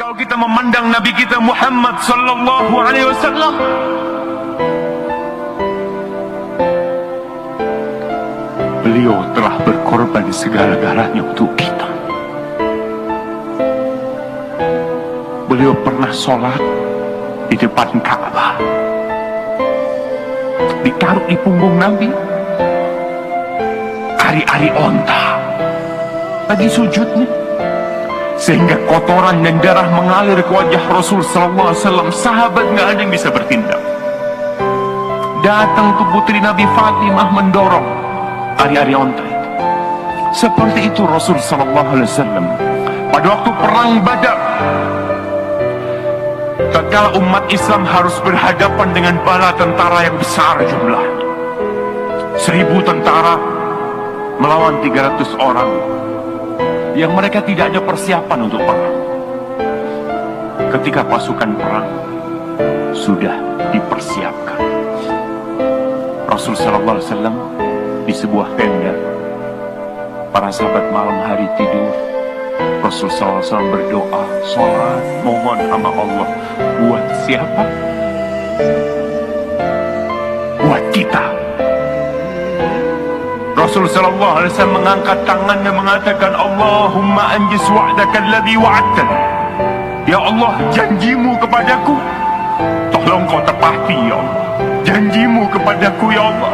Kalau kita memandang Nabi kita Muhammad sallallahu alaihi wasallam, beliau telah berkorban segala-galanya untuk kita. Beliau pernah sholat di depan Ka'bah, ditaruh di punggung Nabi ari-ari onta lagi sujudnya, sehingga kotoran dan darah mengalir ke wajah Rasul sallallahu alaihi wasallam. Sahabat nggak ada yang bisa bertindak. Datang ke putri Nabi Fatimah mendorong ari-ari onta itu. Seperti itu Rasul sallallahu alaihi wasallam pada waktu perang Badar. Tatkala umat Islam harus berhadapan dengan bala tentara yang besar jumlahnya, 1000 tentara melawan 300 orang yang mereka tidak ada persiapan untuk perang. Ketika pasukan perang sudah dipersiapkan, Rasul sallallahu alaihi wasallam di sebuah tenda, para sahabat malam hari tidur, Rasul sallallahu alaihi wasallam berdoa, sholat, mohon sama Allah. Buat siapa? Buat kita. Rasul sallallahu alaihi wasallam mengangkat tangan dan mengatakan, Allahumma anjis wa'daka alladhi wa'adtani. Ya Allah, janjimu kepadaku tolong kau tepati ya Allah. Janjimu kepadaku ya Allah.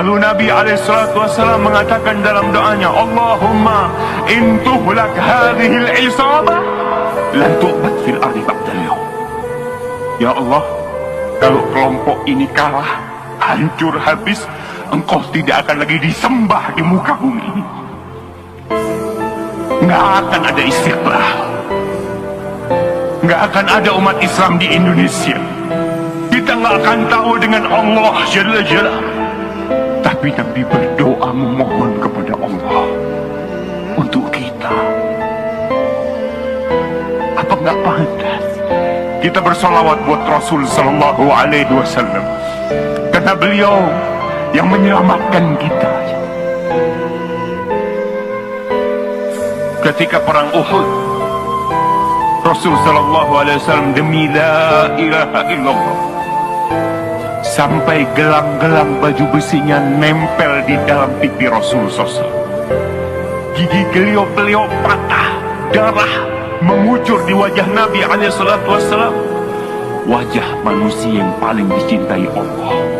Lalu Nabi SAW mengatakan dalam doanya, Allahumma in tuhlak hadhil isabah lan tu'bad fil ardi ba'dal yawm. Ya Allah, kalau kelompok ini kalah, hancur habis, Engkau tidak akan lagi disembah di muka bumi ini. Nggak akan ada Istiqlal, nggak akan ada umat Islam di Indonesia. Kita nggak akan tahu dengan Allah Jalla Jalla. Tapi Nabi berdoa memohon kepada Allah untuk kita. Apa nggak pantas kita bersolawat buat Rasul sallallahu alaihi wasallam? Karena beliau yang menyelamatkan kita. Ketika perang Uhud, Rasul sallallahu alaihi wasallam demi la ilaha illallah sampai gelang-gelang baju besinya nempel di dalam pipi Rasul SAW. Gigi beliau patah, darah mengucur di wajah Nabi alaihi salatu wassalam, wajah manusia yang paling dicintai Allah.